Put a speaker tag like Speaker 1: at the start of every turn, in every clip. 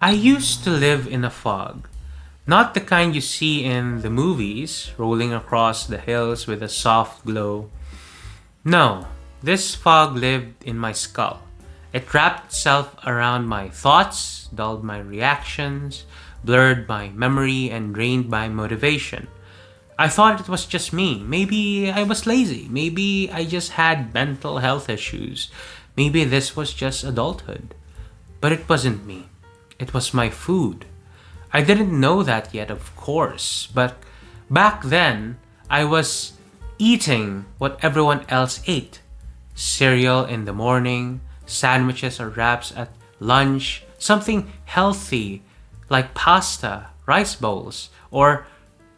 Speaker 1: I used to live in a fog. Not the kind you see in the movies, rolling across the hills with a soft glow. No, this fog lived in my skull. It wrapped itself around my thoughts, dulled my reactions, blurred my memory, and drained my motivation. I thought it was just me. Maybe I was lazy. Maybe I just had mental health issues. Maybe this was just adulthood. But it wasn't me. It was my food. I didn't know that yet, of course, but back then I was eating what everyone else ate: cereal in the morning, sandwiches or wraps at lunch, something healthy like pasta, rice bowls, or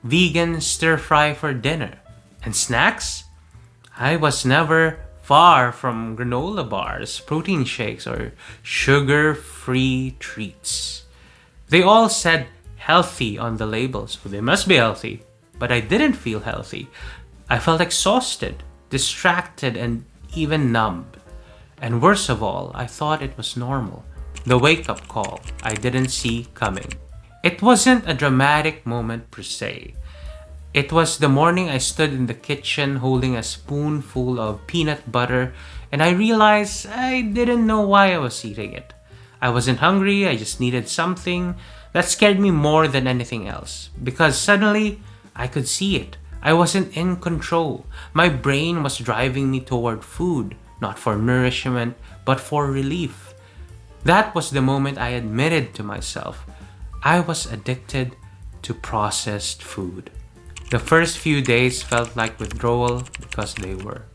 Speaker 1: vegan stir fry for dinner. And snacks? I was never far from granola bars, protein shakes, or sugar free treats. They all said healthy on the labels, so they must be healthy. But I didn't feel healthy. I felt exhausted, distracted, and even numb. And worst of all, I thought it was normal. The wake up call I didn't see coming. It wasn't a dramatic moment per se. It was the morning I stood in the kitchen holding a spoonful of peanut butter and I realized I didn't know why I was eating it. I wasn't hungry, I just needed something. That scared me more than anything else because suddenly I could see it. I wasn't in control. My brain was driving me toward food, not for nourishment, but for relief. That was the moment I admitted to myself I was addicted to processed food. The first few days felt like withdrawal because they were.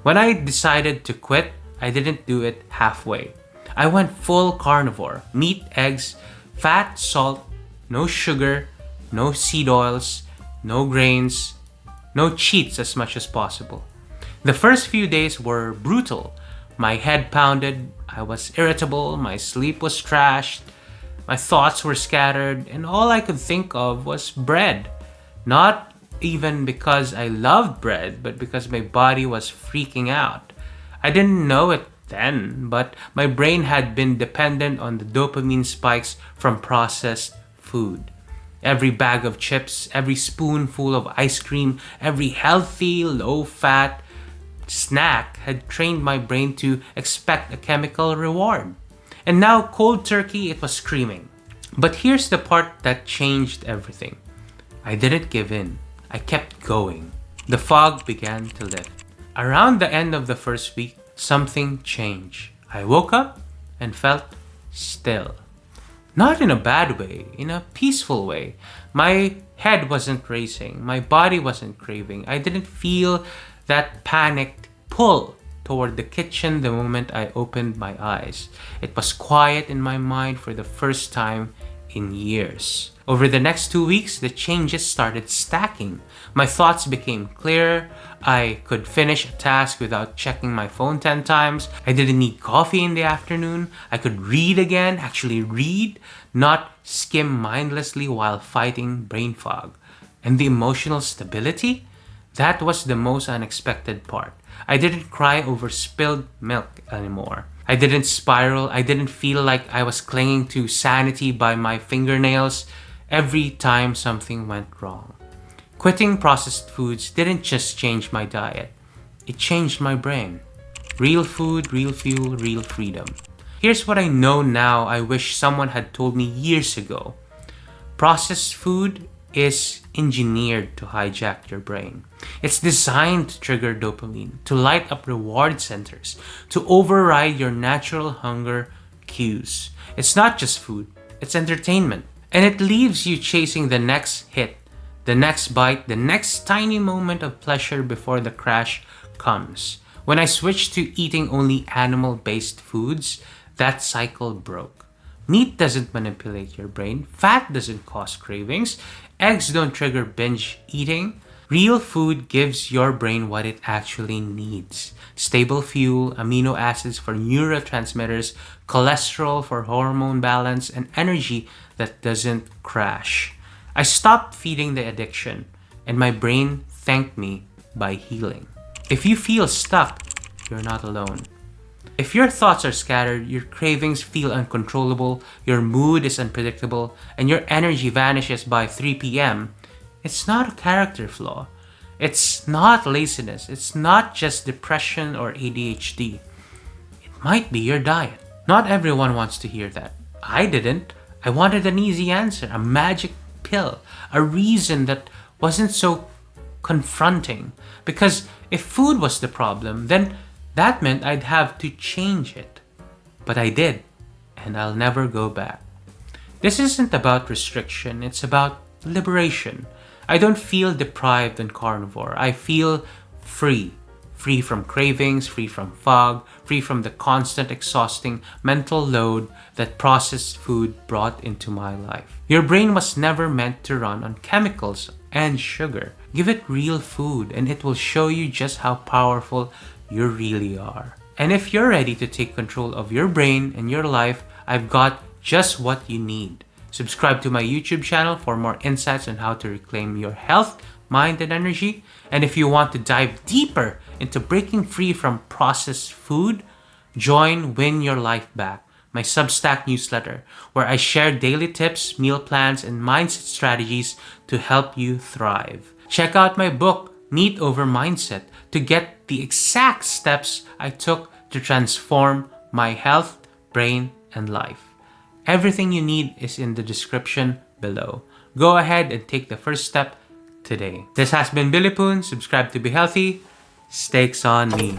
Speaker 1: When I decided to quit, I didn't do it halfway. I went full carnivore: meat, eggs, fat, salt, no sugar, no seed oils, no grains, no cheats as much as possible. The first few days were brutal. My head pounded, I was irritable, my sleep was trashed, my thoughts were scattered, and all I could think of was bread. Not even because I loved bread, but because my body was freaking out. I didn't know it then, but my brain had been dependent on the dopamine spikes from processed food. Every bag of chips, every spoonful of ice cream, every healthy, low fat snack had trained my brain to expect a chemical reward. And now, cold turkey, it was screaming. But here's the part that changed everything. I didn't give in. I kept going. The fog began to lift. Around the end of the first week, something changed. I woke up and felt still. Not in a bad way, in a peaceful way. My head wasn't racing. My body wasn't craving. I didn't feel that panicked pull toward the kitchen the moment I opened my eyes. It was quiet in my mind for the first time in years. Over the next 2 weeks, the changes started stacking. My thoughts became clearer. I could finish a task without checking my phone 10 times. I didn't need coffee in the afternoon. I could read again, actually read, not skim mindlessly while fighting brain fog. And the emotional stability? That was the most unexpected part. I didn't cry over spilled milk anymore. I didn't spiral. I didn't feel like I was clinging to sanity by my fingernails every time something went wrong. Quitting processed foods didn't just change my diet, it changed my brain. Real food, real fuel, real freedom. Here's what I know now I wish someone had told me years ago. Processed food is engineered to hijack your brain. It's designed to trigger dopamine, to light up reward centers, to override your natural hunger cues. It's not just food, it's entertainment. And it leaves you chasing the next hit, the next bite, the next tiny moment of pleasure before the crash comes. When I switched to eating only animal-based foods, that cycle broke. Meat doesn't manipulate your brain. Fat doesn't cause cravings. Eggs don't trigger binge eating. Real food gives your brain what it actually needs: stable fuel, amino acids for neurotransmitters, cholesterol for hormone balance, and energy that doesn't crash. I stopped feeding the addiction, and my brain thanked me by healing. If you feel stuck, you're not alone. If your thoughts are scattered, your cravings feel uncontrollable, your mood is unpredictable, and your energy vanishes by 3 p.m., it's not a character flaw. It's not laziness. It's not just depression or ADHD. It might be your diet. Not everyone wants to hear that. I didn't. I wanted an easy answer, a magic pill, a reason that wasn't so confronting. Because if food was the problem, then that meant I'd have to change it. But I did, and I'll never go back. This isn't about restriction, it's about liberation. I don't feel deprived and carnivore. I feel free. Free from cravings, free from fog, free from the constant exhausting mental load that processed food brought into my life. Your brain was never meant to run on chemicals and sugar. Give it real food and it will show you just how powerful you really are. And if you're ready to take control of your brain and your life, I've got just what you need. Subscribe to my YouTube channel for more insights on how to reclaim your health, mind, and energy. And if you want to dive deeper into breaking free from processed food, join Win Your Life Back, my Substack newsletter, where I share daily tips, meal plans, and mindset strategies to help you thrive. Check out my book, Meat Over Mindset, to get the exact steps I took to transform my health, brain, and life. Everything you need is in the description below. Go ahead and take the first step today. This has been Billy Poon. Subscribe to be healthy. Steaks on me.